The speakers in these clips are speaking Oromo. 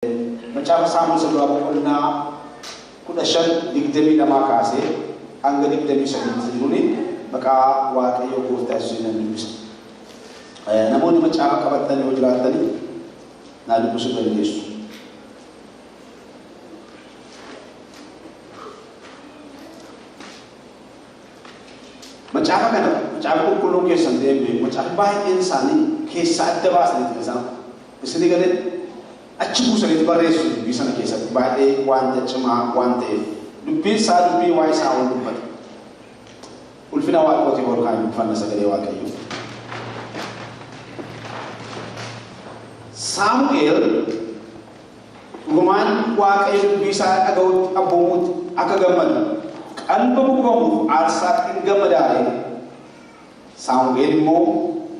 Macam sama sebab pernah kuda shan dikdemi nama kasih, angga dikdemi sedikit sedikit, maka waktu itu kita sudah bisa. Namun macam kabatan yang ujar tadi, nado musuh dari Yesus. Macam kan? Macam aku kulung kesan dia, macam baik insani kesat debas ni kisah. Mesti kan? Achibu sali baresu bisa na kesa baade wante chama wante dubi sa dubi wai sa on dubat ulfina wa ko ti hor kan fanna sagale wa kayu Samuel guman wa kayu bisa agaw abumut akagaman an babu arsa in gamadare Samuel mo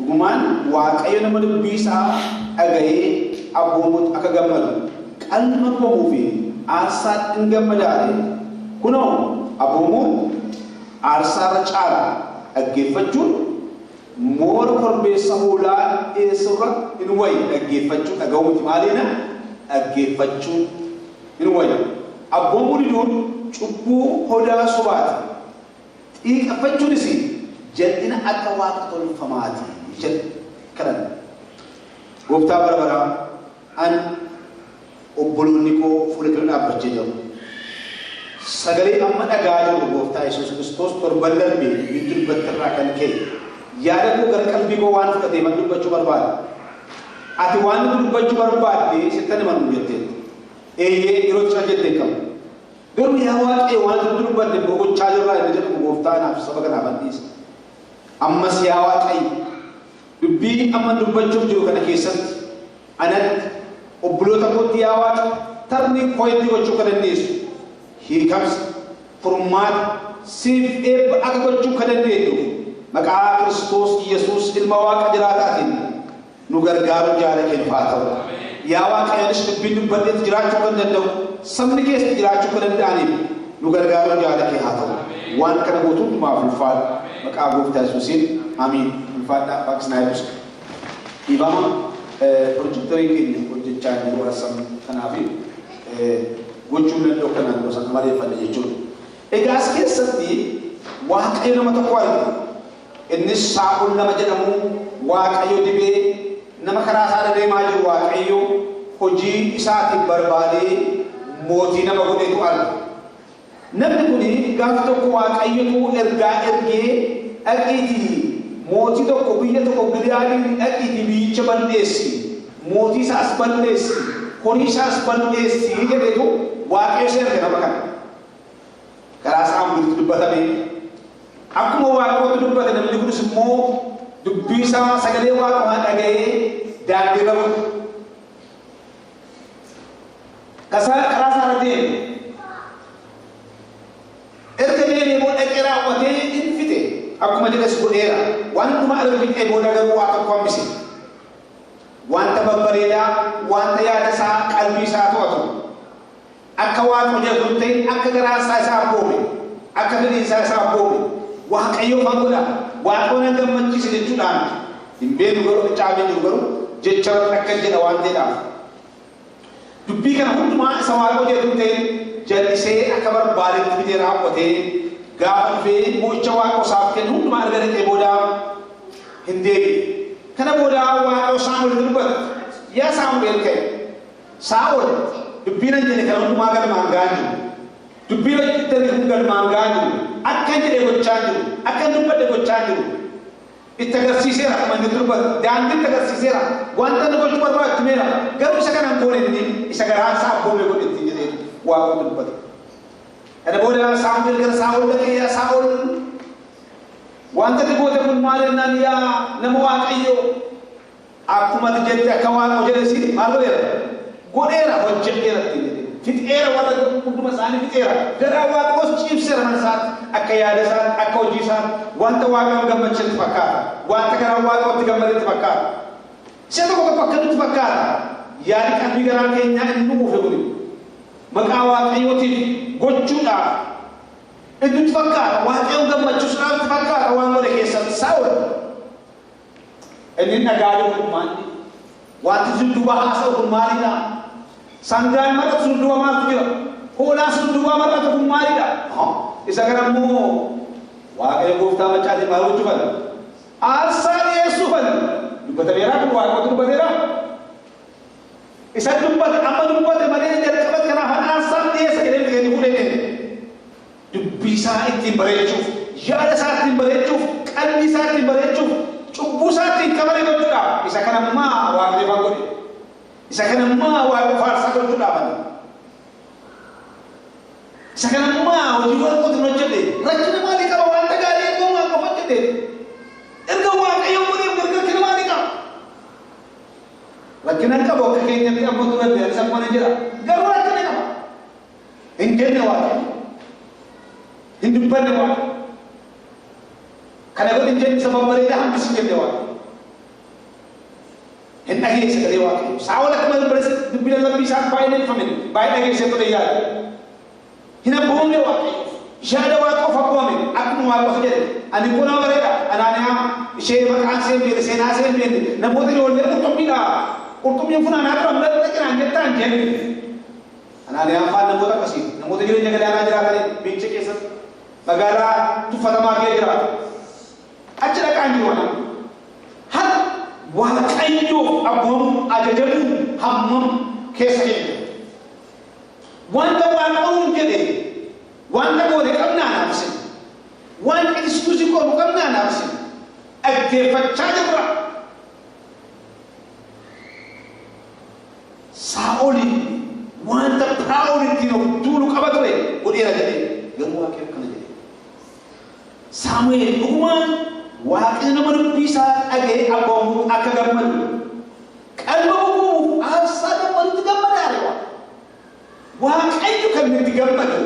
guman wa kayu naman bisa agaye abumut akagamal kalma ko mufi asat ingamadare kuno abumut arsar chara agifajun mor korbe sahula esrat inway agifajun agawut malina agifajun inway abumut dun cubu hoda subat ikafajun si jadina atawaqtul famati jad karan wofta barabara an obbolonni ko fulekana bajjejo sagale amma dagajo wofta Yesus Kristus torballal be bitul battara kan ke yada ko gar kalbi ko wan fukate man dubba barbad ati wan dubba barbad de setane man yette ye iro chajete kam garu yawa e wan dubba de ko chajo ra de ko wofta na sabagana bandis amma siyawa kai dubbi amma dubba jo kana kesan anat obulota ko tiawat tarni koyti ko chukada nis he comes format sif eb ako chukada dedo maka Kristus Yesus ilmawa kadiratatin nugar garu jara ken fataw yawa kayanish bindu badet jira chukada dedo samni kes jira chukada dani nugar garu jara ke hataw wan kana botu ma fil fat maka gofta Yesusin amin fata paksnaibus ibama projector ini project charge warasam kanafi gochuna dokana dosan mare fande jechun gas ke sati waqay na matakwal inni saul na majadamu waqayo dibe na makarasa de maju waqayo hoji isati barbali moti na magode to al nabi kuni gafto ko waqayo to erga erge akiti moti to ko biya to ko gidali akiti bi chabandesi moti sa asbandesi koni sa asbandesi gede to waqe ser ke nabakan karasa am du batami akuma waqo du batami nam libu sumo du bisa sagale waqo ha dagaye dadi rabu karasa rade erkene ni mo ekera wate infite akuma diga su era wan kuma ala bi e bodaga wa ko misi wan tababarida wan ya da sa qalbi sa to aka wa ko je guntai aka gara sa bobe aka bi sa bobe wa kayo fangula wa ko na gamman ci de tudan imbe du garo taabe du garo je char akal je wan de da dubbi kana hutuma sa wa ko je guntai je se aka bar balin bi de ra ko te gafan fe mo chawa ko sab ken hum ma argare ke boda hinde kana boda wa o samul durbat ya samul ke saul dubina jene kana hum ma gal mangani dubina tele hum gal mangani akkan jere ko chanju akkan durbat ko chanju itagar sisera man durbat dan itagar sisera wanta ko jubar ba tumera garu sakana ko ni isagara sa bo me ko tinjede wa ko durbat ada boda Samuel kan Saul lagi ya Saul wanta di boda pun mare nan ya namo aqiyo aku mat jetta kawan ko jere si malo ya godera ho jetta fit era wala kudu masani fit era dara wa ko chief sera man sat akaya da sat akko ji sat wanta wa ga gam chet fakka wanta kana wa ko tiga mari fakka seto ko fakka tu fakka ya di kan bigaran ke nya nu fe guri makawa ayoti gochuda edut fakka wa ke gam machusra fakka wa ngore ke sat Saul enin nagado ko mandi wa tizu duba asa ko marina Sanggaan maratu sun du'a maaltu jira? Hoolaa sun du'a maratu kun maalidha? Isa kana immoo Waaqayyo gooftaa maccaatiin maal gochuu fala? Aarsaa dhiyeessuu fala. Dubbatameeraa kun Waaqayyotu dubbateeraa? Isa dubbate amma dubbate malee jalqabate kanaaf aarsaa dhiyeessa jedhee dhiganii fuudhee dubbii isaa ittiin bareechuuf, yaada isaa ittiin bareechuuf, qalbii isaa ittiin bareechuuf, cubbuu isaa ittiin kabalee gochuudhaaf isa kanammaa Waaqayyoon godhe. Isa kanammaa Waaqayyo faarsaa gochuudhaaf isa kanammaa hojii Waaqayyootiin hojjete rakkina maalii qaba wanta gaarii eeguu waan qofa hojjete erga Waaqayyoon godheef rakkina maalii qaba rakkina qaba akka keenyatti abbootu danda'e isa mana jira garuu rakkina qaba hin jenne Waaqayyo hin dubbanne Waaqayyo kana godhin jenne sababa bareedaa hambisi jenne Waaqayyo hin dhageesse galee Waaqayyo Saa'ol akkuma dubbina lambii isaa baay'ee neeffamin baay'ee dhageessee ture yaada hina boome Waaqayyo yaada Waaqa of abboome akkuma Waaqa of jedhe ani kuna bareeda anaaniyaa ishee maqaan seen beene seenaa seen beene namoota ijoollee qurxummiin funaanaa turan bira jiraan jettaan jenne anaaniyaa afaan namoota akkasii namoota jireenya gadaanaa jiraatanii biyya keessatti magaalaa tuffatamaa kee jiraatu achi dhaqaan jiru ana haa Waaqayyoof abboomu ajajamuun hammam keessa keenya wanta Waaqayyoon jedhe wanta goone qabnaan absin wanta Kiristoos qoonu qabnaan absin dhaggeeffachaa jirra. Saa'oli wanta Piraa'oolittiin of tuulu qaba ture godheera jedhee garuu Waaqayyo akkana jedhe Saamu'eel dhugumaan Waaqayyo nama dubbii isaa dhaga'ee abboomuuf akka gammadu qalma gubuuf aarsaa gammadutti gammadaare Waaqayyo kan itti gammadu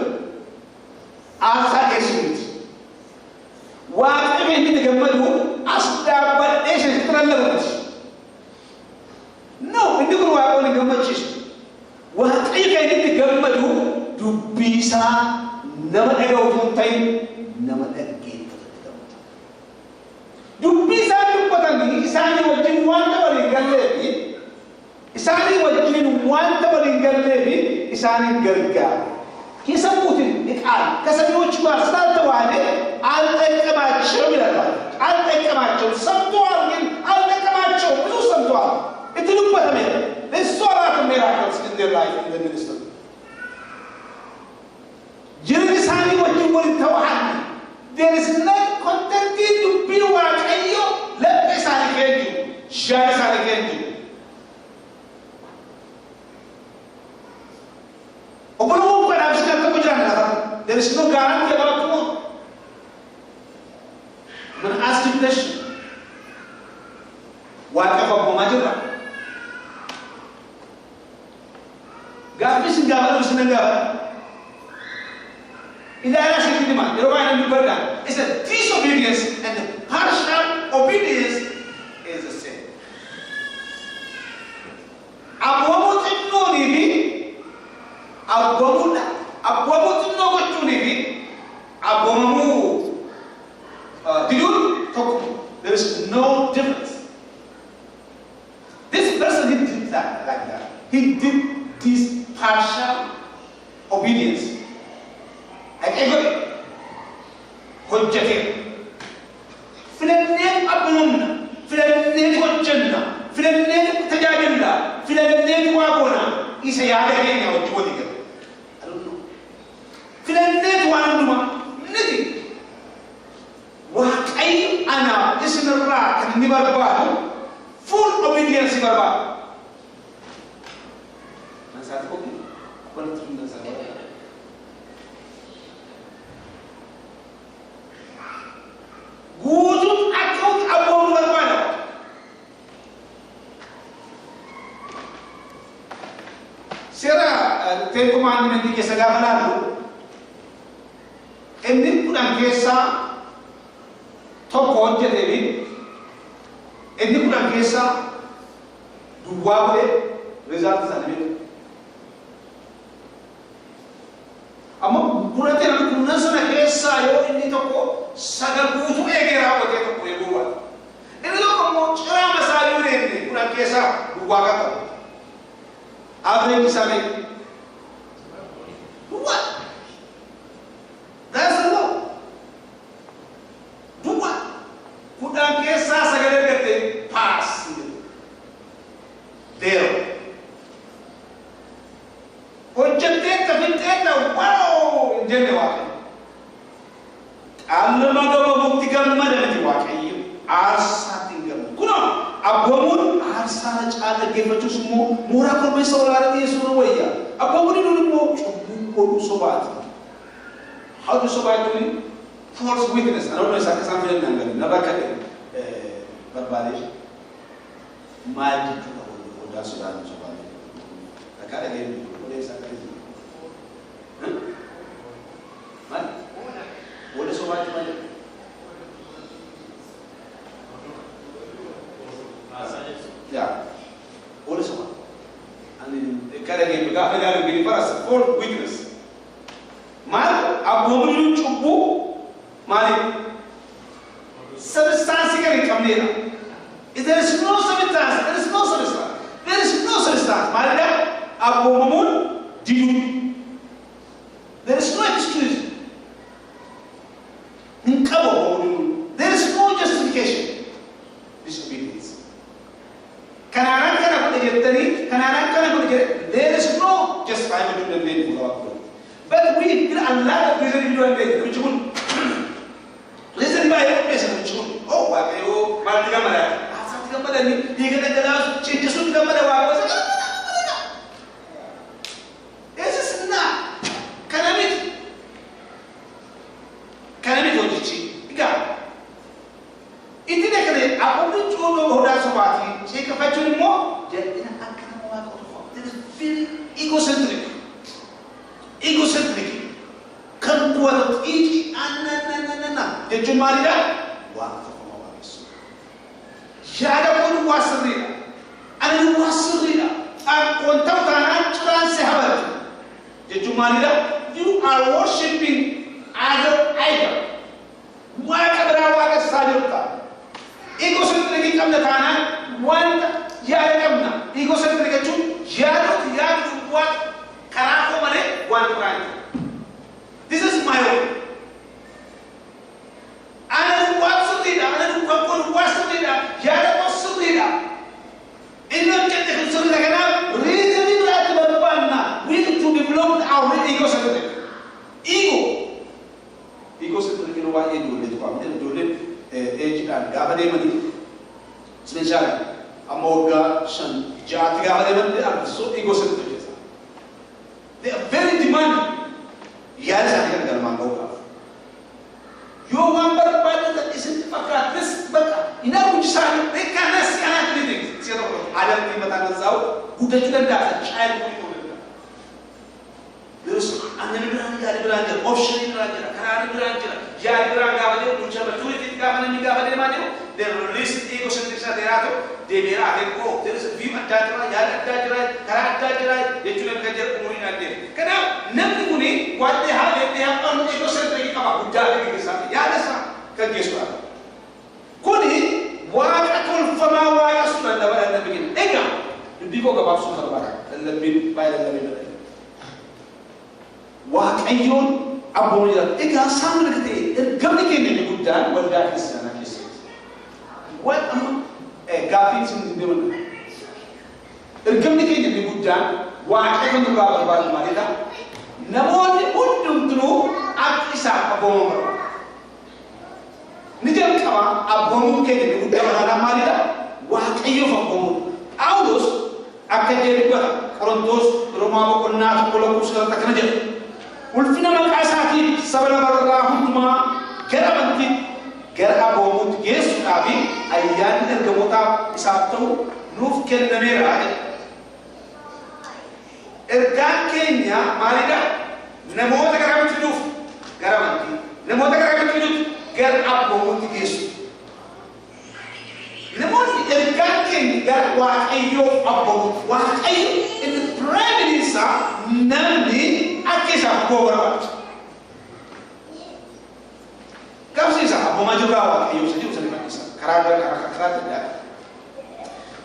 aarsaa dhiyeessuuti. Waaqayyo kan itti gammadu as dhaabbadhee isheetti lallabuuti. No, inni kun Waaqayyoon hin gammachiisu. Waaqayyo kan itti gammadu dubbii isaa nama dhaga'u osoo hin ta'in nama dhaggeeffatutti gammada. Dubbii isaan dubbatanii isaanii wajjin wanta waliin galleefi isaanii wajjin wanta waliin galleefi isaanii gargaaru. የሰሙትን ቃል ከሰሚዎች ጋር ስላልተዋሃደ አልጠቀማቸውም ይላል። አልጠቀማቸውም ሰምተዋል፣ ግን አልጠቀማቸውም። ብዙ ሰምተዋል እትሉበት ነው እሱ አራት ሚራክልስ in their life in the ministry ጅርሳኒ ወጅወል ተዋሃደ there is not contented to be waaqayyo ለበሳኒ ከንጁ ሻይሳኒ ከንጁ there is no guarantee about tomorrow. I'm going to ask you a question. What about Bomajira? God is in God, is in God. In the Irish Kingdom, the Roman Burden is a disobedience, and the partial obedience is the same. Abomot no nibi, abomot no gochunibi, abomu. There is no difference. This person he did that like that. He did this partial obedience. Like every hojjate. Filanne abunna, filanne hojjanna, filanne tajajilla, filanne wagona. Isa yaada keenya wajji wali galu. I don't know. Filanne waanuma niti. Waaqayyo ana isinirraa kan inni barbaadu full obedience barbaadu. Nasaati kopi walitti hunda isaa guutuun akka abboon barbaada. Seera teekumaan dinagdee keessa gaafa laallu inni kudhan keessaa tokko hojjeteefi inni kudhan keessaa duwwaa godhee rizaalt isaanii beeku. Amma gurratti namni kunan sana keessaa yoo inni tokko sagal guutuu eegee raawwatee tokko eeguu baata. Inni tokko immoo ciraa masaa yoo deemne kudhan keessaa duwwaa kan qabu. Average isaa beeku. hojjettee tafitteetta wow hin jenne Waaqayyo. Qaallama gabamutti gammada miti Waaqayyo. Aarsaatti hin gammadu. Kunoo abboomuun aarsaa caala geeffachuus immoo mooraa korbeessa olaanaa dhiyeessuu wayya. Abboomuun inni immoo cubbuu godhuu sobaati. How to survive doing false witness? I don't know if I can say it. Never can barbaade. Maal jechuudha odaa sodaan sobaati. Akka dhageen odaa isaa kan maal? Odaa sobaati maal? Yeah. Odaa sobaati. Ani kada dhageen gaafa ilaalu gadi faras false witness. Mal abboomuun cubbuu maali? Substance kan qabneedha. There is no substance. There is no substance. There is no substance. Maalidha? Abboomuun diduu. There is no excuse. Hin qabu abboomuun. There is no justification. Disobedience. Kanaanan kana godhe jettanii kanaanan kana godhe jedhe there is no justification to the name of God. But we get a lot of reason to do it. Which one? Listen by your person. Which one? Oh, what? Oh, what? Gamma. Asal gamma ni. Dia kata jelas. Cinta sun gamma dah wawas. This is not. Kanamit hojici. Ika. Ini dia kata. Apa pun cuma hoda sebati. Saya kafajun mo. Jadi nak akan mau aku. This is very egocentric. Egocentric. Kan kuat iki anana. Dia cuma dia. Waktu pemawais. Jadi pun wasrida. Anu wasrida. Aku tahu tanah curan sehabat. Dia cuma dia. You are worshiping other idol. Waka berawak sajuta. Egocentric kamna tanah. Wanta jadi kamna. Egocentric itu jadi buat. Karako mane one brand. This is my way. Ana what's the data? Ana what's the data? Yara what's the data? Inno kete kusuri lagana. Reason we have to develop. We need to develop our ego-centric. Ego-centric you know why you do it? You do it. Age and gabade mani. Special. Amoga shan. Jati gabade mani. So ego-centric. They are very demanding. Yes, I can get a man over. You want that isn't this, but in a good sign, they cannot see anything. I don't think that is out. Who does that? A child will there is an option in they release egocentric they may have there is a view at they should have get nothing what they have on egocentric about Kuni waqatul fama waqasuna dabara nabigin ega biko gabab sumar bara lebih bayar lebih waqayun abonida ega samul kete gamni kene ni gudan wanda kristiana kisi what am gafi sun deman gamni kene ni gudan waqayun gabab bara marida namoni undum tunu akisa abonga Nijam kama abomu kene ni udama na malida waqayyo fakomu Paulus akajeri ba Korintos Roma ko na ko la kusala taknaje ulfina makasati sabala barrahuma karamanti kara abomu yesu abi ayyan ergamota isabtu nuf ken namera ergan kenya malida namota karamanti nuf karamanti namota karamanti nuf Gar abbo Yesu. Namun erganken gar waqayyo abbo waqayyo in the prime minister namni akisa ko barabat. Kapsi sa abbo majuga waqayyo sa Yesu sa kanisa. Karada da.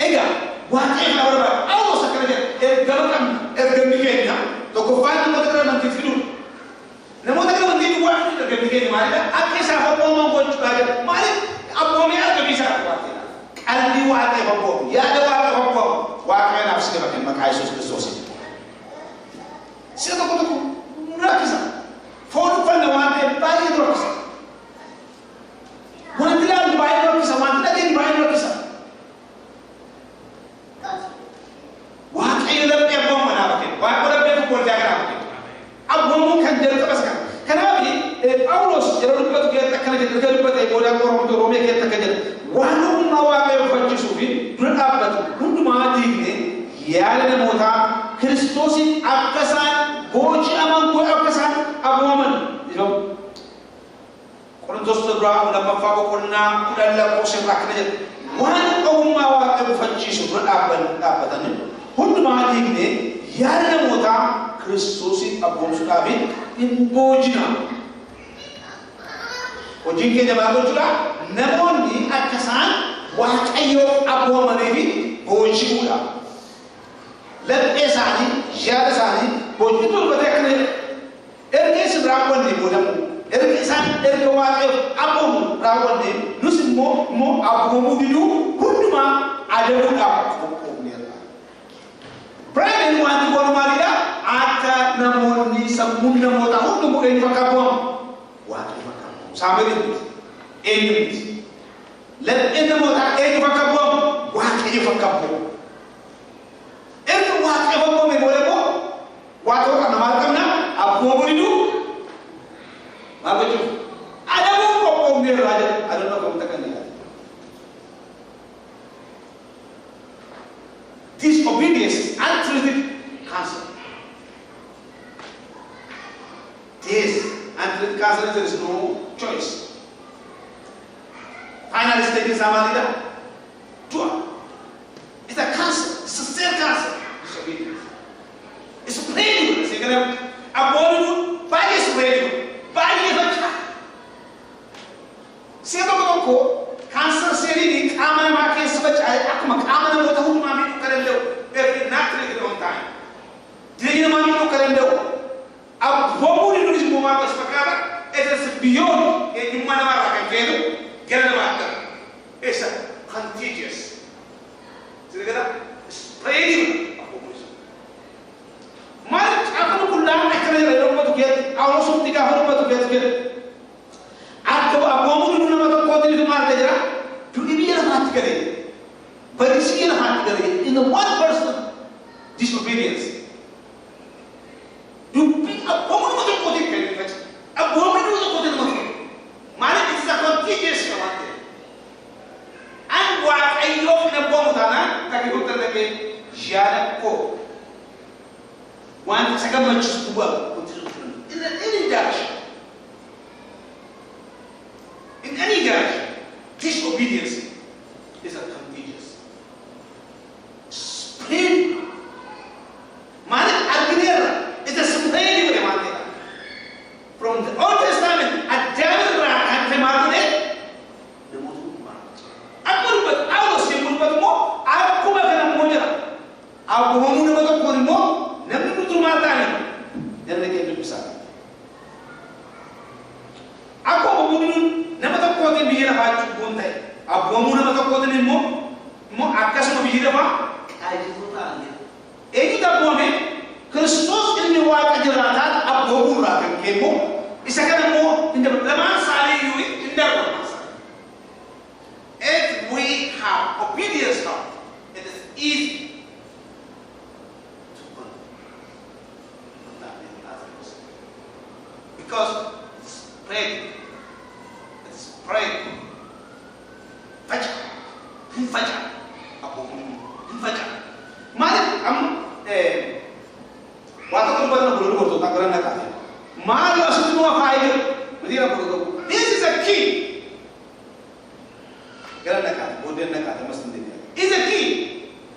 Ega waqayyo barabat. Awo sa kanaje ergan ergamikenya to ko fana mo tra man tifidu. Namun kalau nanti buat itu terjadi mana? Akhir sahabat ngomong pun juga malik apa mereka bisa buat ini. Aldi wakai hukum, ya ada wakai hukum, wakai nafsi dengan maka Yesus Kristus. Siapa kau rakisa? Phone pada wanita bayi rakisa. Wanita lagi bayi rakisa, wanita lagi bayi rakisa. Wah, kayu lebih apa mana pakai? Wah, kalau lebih aku boleh jaga pakai. Abu mungkin jadi apa sekarang? Kenapa ni? Paulus jadi lupa tu kita tak kena jadi lupa tu boleh orang tu Roma kita tak jadi. Walau nawa kayu fanci sufi, berapa tu? Untuk mati ni, ya le mota Kristosin akasan, boji aman ko akasan Abu Muhammad. Jadi, kalau tu seberapa nak mafako kena kuda la ko sebab kena jadi. Walau nawa kayu fanci sufi, apa tadi? Untuk mati ni, ya le mota Kristosin Abu Muhammad in bojina. Ojin ke jawab juga, namun ni akasan wakayo Abu Muhammad ni boji ulah. Lebih sani, jauh sani, boji tu betul kan? Erke seberawan ni bolam, erke san, erke wakayo Abu Rawan ni, nusin mo Abu Muhammad itu, hunduma ada ulah. Pramen wanti kono maria aka namoni samunda mota hundu mo en fakabom wati fakabom samedi en le en mota en fakabom wati fakabom en wati fakabom me bole ko wato kana malkamna abu mo didu magoju ada mo ko ngir raja ada no ko takani disobedience untreated cancer. This untreated cancer, there is no choice. Final stage is Amalida. It's a cancer. It's a cell cancer. Disobedience. It's a pain. It's a body. Body is ready. Body is a child. Siapa kau cancer seri ni kamana makin sebab aku makamana mau tahu mami tu keren deu. Every natural on time. Dia ni mami tu keren deu. Abu ni nulis semua apa sepakara. It is beyond yang mana mana akan kena kena macam. It's contagious. Jadi kata spreading. Mal aku pulang nak kena jalan rumah tu kiat. Awak suruh tiga hari rumah tu kiat. Atau Abu ni nama tu kau tu mar kerja. Tu ini yang hati kere. Berisi yang hati kere. In the one person disobedience. Tu Abu ni tu kau tu kere. Abu ni tu kau tu kere. Mana itu contagious kawan. Angwa ayok na bom tanah. Kaki doktor lagi siapa ko. Wan sekarang macam buat. Ini direction. In any direction, disobedience is a contagious. Spread. Mana Agnera is a spreading of the from the Old Testament. A devil and the Martine. The most aku buat awal siapa buat mo. Aku makan moja. Aku mau nak buat kau mo. Nabi betul Martine. Yang lagi itu besar. Aku mau nama tak kuat ni biar apa buntai. Abu mu nama tak kuat ni mo akas mo biar apa? Aji buntai. Ini tak buat ni. Kristus ini wajib jelasan Abu mu rakan kemo. Isakan mo tidak lama sari yui tidak bermasalah. If we have obedience now, it is easy to follow. Because spread. Pray. Baca. Baca. Apa pun. Baca. Mari waktu tu pernah bulu tak kerana kaya. Mari asal semua kaya. Dia bulu. This is a key. Kerana kaya. Bodoh nak kaya mesti dia. Is a key.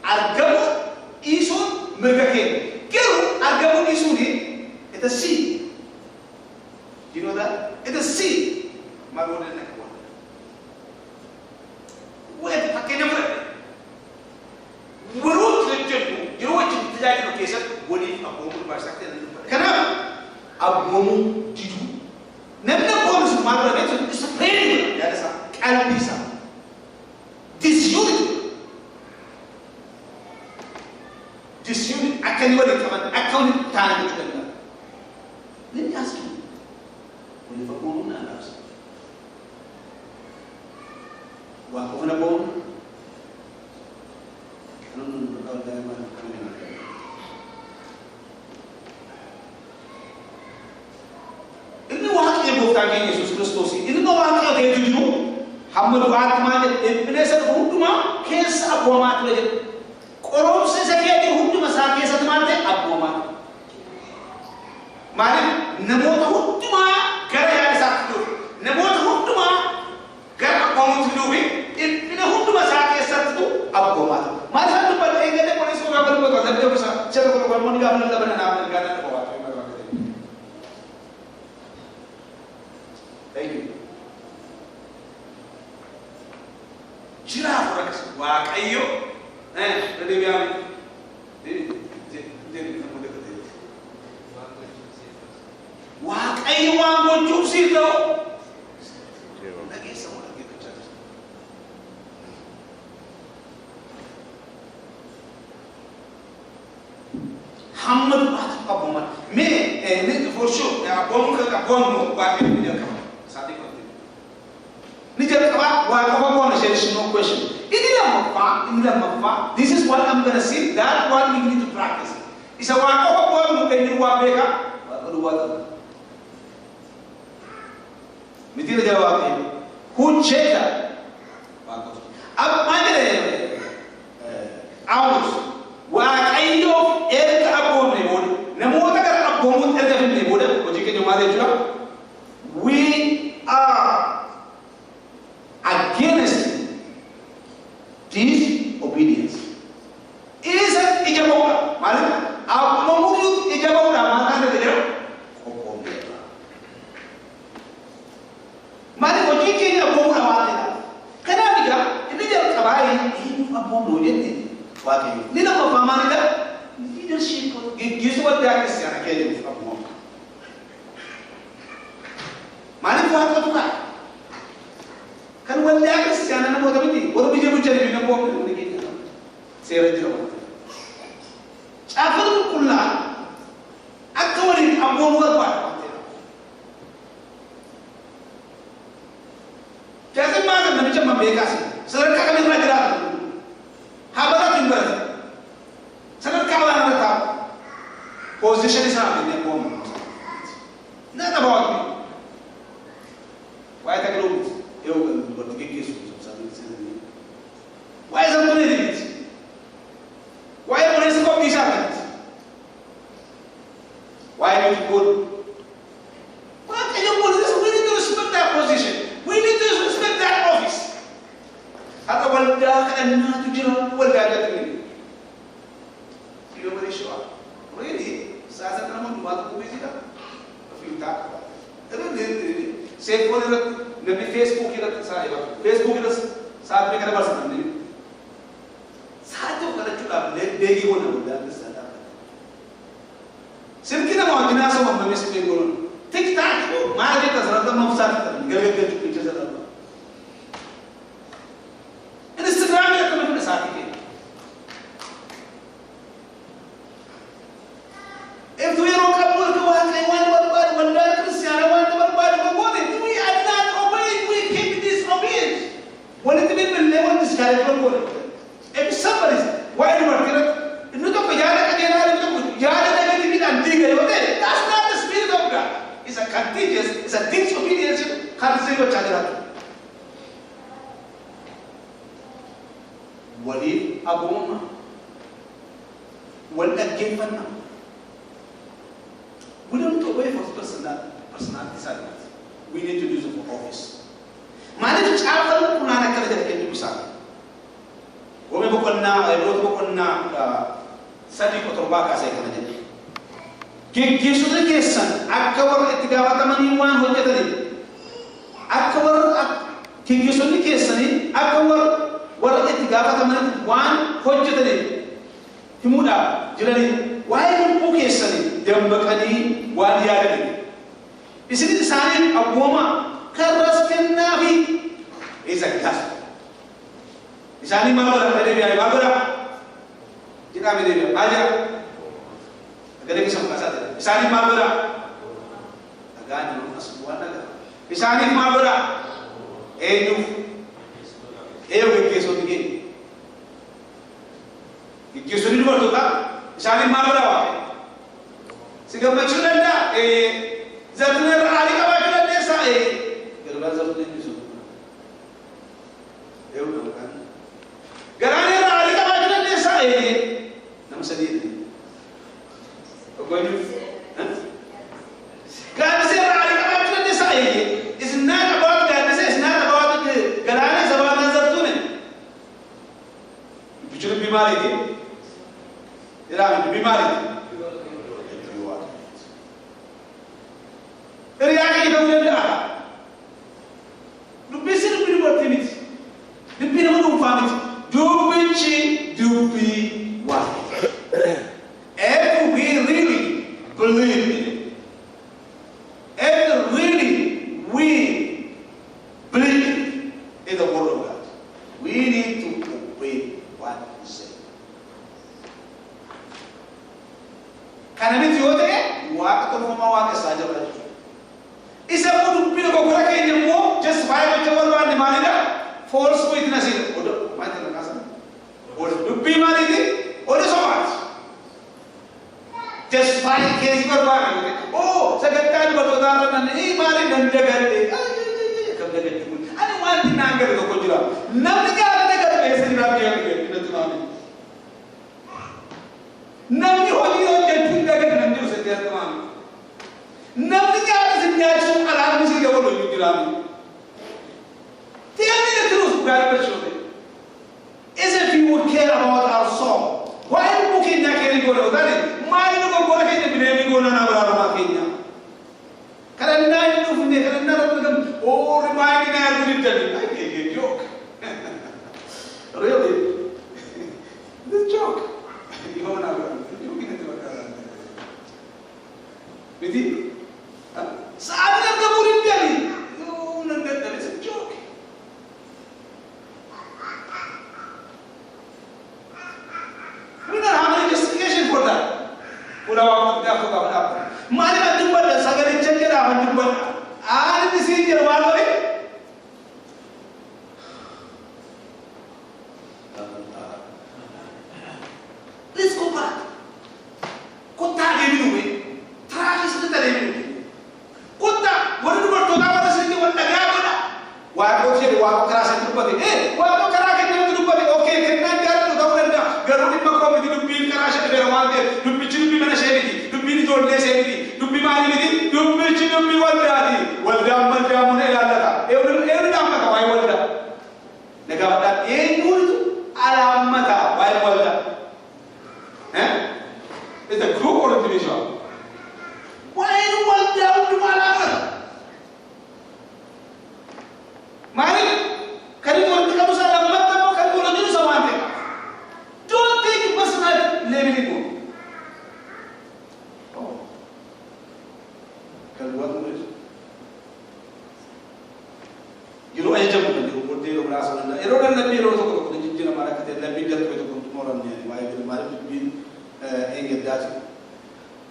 Argamu isun megakir. Kau argamu isun ni. It's a seed. You know that? It's a seed. Mari bodoh nak. Wait, pakai nama. Buruk terjadi. Jauh terjadi lokasi. Boleh Abu mu bahasa kita. Kenapa? Abu mu tidur. Nampak bonus malu itu spreading. Ada sah. Albisa. Disunit. Disunit akan diwali kawan. Akan tanah itu. gooftaa keenya Yesuus Kiristoos inni waaqayyo ta'ee jiru hamma du'aatti maal jedhe isa hundumaa keessa abboomaa ture jedhe qoromsa isa keetii hunduma isaa keessatti maal ta'e abboomaa maaliif namoota hundumaa gara yaada isaatti dhufe namoota hundumaa gara abboomutti dhufe dhina hunduma isaa keessattu abboomaa maaliif hannu bal'ee gade qolisoo gaafa dubbatu adda isaa jala qorqormoonni gaafa lallabana naaf ergaa dhala qofaatu Thank you. Jira forex waaqayyo deebi'ame waaqayyo waan gochuuf si ta'u dhageessa moo dhaggeeffachaa jirtu hamma du'aatti abbooman mee for sure abboomu waaqayyo ni jalqaba saatii qotte ni jalqaba waaqayyo abboomu there is no question in the mafa this is what I'm going to say that what we need to practice isa waaqayyo abboomu kenni waa beeka waaqayyo waa mitira jawab who checked that ab madre aus wa ayyo erga abone bod namota gar abomu erga finne bod oji ke jumade jua we are against disobedience is it ijaboka malam abomu ijaboka makana de Mari oji kenya bomu na wate na kana diga ini jar kabai ini abomu yende wate ni na mafamani da leadership gizu wa da kisiana kenya abomu mari ko haka tuka kan wanda kisiana na moda bidi woro bije bujari ni bomu ni kenya sera jira chafar kullu akawali abomu warba Jadi mana macam membeka sih? Sedang kami belajar. Habarat timbar. Sedang kawan mereka. Position is apa ni bom? Nada bawa ni. Why tak belum? Eu berarti kisah sahaja sini. Why satu ni? Why boleh sebab bisa? Why you good? Why can you boleh sebab ini terus sebab that position? We need to respect that office. Atau walda karena tujuan walda ada ini. Tidak boleh show. Really, saya sedang membuat buku ini kan. Filter. Tapi ini saya pun nabi Facebook kita saya. Facebook kita saat mereka bersama ini. Satu kali juga bagi guna walda kesana. Sini kita mau jenazah mau nabi sebagai guna. TikTok itu mana kita serata mafsad gara-gara picture serata. Instagram ya kami punya saat ini. Itu yang orang kabur ke wan berbuat benda Kristian wan berbuat boleh. We are not obeying. We keep disobeying. Boleh tidak berlewat di sekarang boleh. If somebody why do you work? Itu tu kerjaan kerjaan itu kerjaan dengan kita tiga itu. That's not the spirit of God. It's a contagious, it's a disobedience. Kan sih baca jalan. Wali Abu wal agifan. We don't wait for personality side. We need to do it for office. Mana tu cakap pun nak kerja dekat besar. Kami bukan sadi kotorbaka saya kerja. Kisah kesan, akawar etiga mani wan hoja tadi. Akawar kisah kesan ini, akawar war etiga mani wan hoja tadi. Himuda, jadi, why pun kesan ini, dembakani wan dia tadi. Di sini di sana agama keras kenabi, isa kelas. Di sana mana ada dia bagara, kita ada aja. Kadang kisah pasal. Isani mabura. Agak ni masuk buat naga. Isani mabura. Edu. Keso begini. Keso ni dua tu tak. Isani mabura. Sehingga macam mana? Zatnya ada kawat kita desa. زبط نجسو يقول كان قراني رالي كما جل النساء نم سديد أقول كان سير رالي كما جل النساء إسناد بعض كان سير إسناد بعض قراني زبان زبطونه بيجون بيماري دي إلى بيماري رياضي يدور لها لبسنا بالوقت لبنا منو فهمت دوبيشي دوبي واحد if we really believe in it if really we believe in the word of God we need to obey what he said karena itu yote waktu mau waktu saja berarti isa mo dupino ko kura kay mo just five chawal ba ni malida false ko itna sin odo mate na kasa odo dupi malidi odo so much just five kg ko ba oh sagatan ba to dara na ni mali dan dagade kam dagade ko ani wanti nangar ko jira namni ka dagade ko esen ram je ke ina tunani namni holi ro je tun dagade namni usse te tunani namni ka Nyatu alam mesti dia boleh dibilang. Tell me the truth, God bless you. As if you would care about our soul. Why are you looking at Kenya go to that? Mine no go to Kenya, be go na na bara Kenya. Karena na itu punya, karena na orang oh remind me na aku jadi. I get a joke. Really? This joke. You know na bara. Joke ini tu bara. Jadi saat yang kamu rindu oh nanti that is a joke we don't have any justification for that pura waktu dia aku tahu apa mari kita buat segala cara kita buat ada di sini jalan lagi let's go back kota ini dulu tragis itu tadi kota waduh bertoda pada sini wanda gabana waduh jadi waduh keras itu bagi waduh keras itu bagi oke kena dia tu tahu anda garudi makom itu dupin keras itu berwalde dupi cilupi mana seni dupi itu jodle seni dupi mari ini dupi cilupi walda mun elalata udah nama kawai walda negara itu alamata wai walda itu group or individual why walda udah malaman mari kali itu kamu salah mata mau kamu lagi sama ante don't take it personal level itu oh kalau buat itu juru aja jam itu bukti lo merasa anda erodan lebih lo tu kalau jadi nama kita lebih jatuh itu untuk orang ni why itu mari bin engel jatuh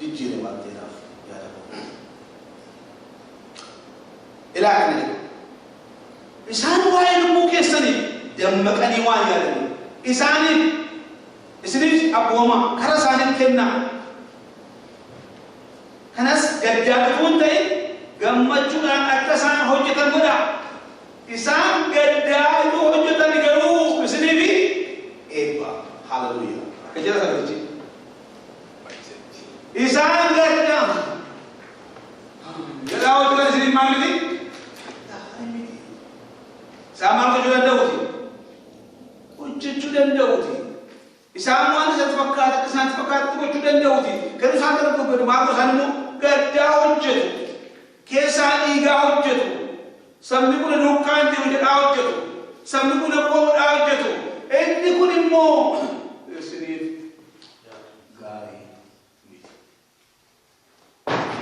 jadi nama kita ya ilahi Isaan waa'ee lubbuu keessanii dammaqanii waan yaadanii isiniif abbooma karaa isaaniif kennaa kanas gaddaatuun ta'e gammachuudhaan akka isaan hojjetan godha isaan gaddaatu hojjetan garuu isiniif eebba haleluuyaa akka jira sagalichi isaan gaddaa jedhaa hojjetan isiniif maal miti sama aku juga Daudi. Uji juga Daudi. Isamu anda satu pakat, kesan pakat itu juga Daudi. Kalau saya tu bermaku sanu, kerja uji tu, kisah iga uji tu, sambil pun nukan tu uji uji tu, sambil pun pun uji tu. Ini pun imo. Sini, gari.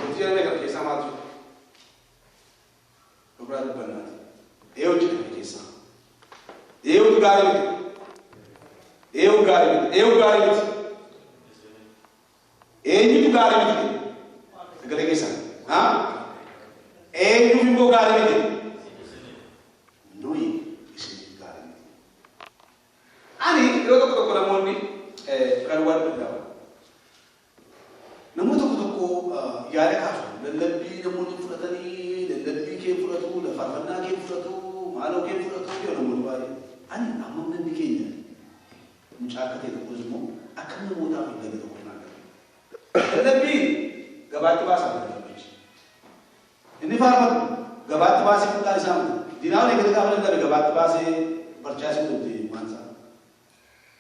Uji apa kerja sama tu? Berapa benar? Eu te conheço. Eu garanto. Eu garanto. Eu garanto. Ele tu garanto. Segala kisah. Ha? Ele tu juga garanto. Noi isi garanto. Ani eu tô com ni keluar benda. Namun tu yare kasu. Lebih namun fulatani, lebih ke fulatani. fudhatu, faarfannaa kee fudhatu, maaloo kee fudhatu yoo namoonni baay'ee. Ani amma namni keenya mucaa akka ta'e tokkos immoo akka namootaaf hin galle tokko hin argatu. Dadhabbii gabaatti baasaa dadhabbichi. Inni faarfatu gabaatti baasee fudhaa isaa mutu. Diinaawwan eegale gaafa dadhabe gabaatti baasee barchaasee tuuti waan isaa.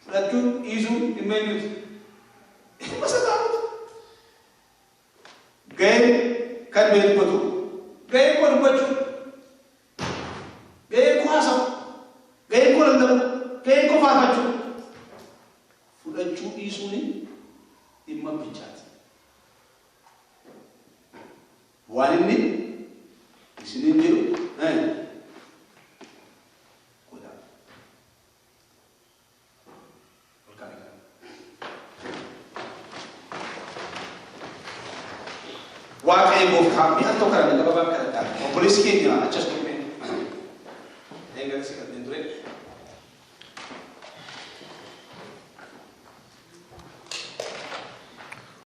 Fudhachuun dhiisuun dhimma eenyuuti? Dhimma sadaatu. Gaheen kan beekumatu, gaheen koo dubbachuu, gaheen koo haasa'u, gaheen koo lallabu, gaheen koo faarfachuu. Fudhachuu dhiisuun dhimma bichaati. Waan inni isiniin jedhu godhaa. Waaqayyo gooftaa mi'a tokko kana gababaa kadhadhaa. Obboleessi keenya achas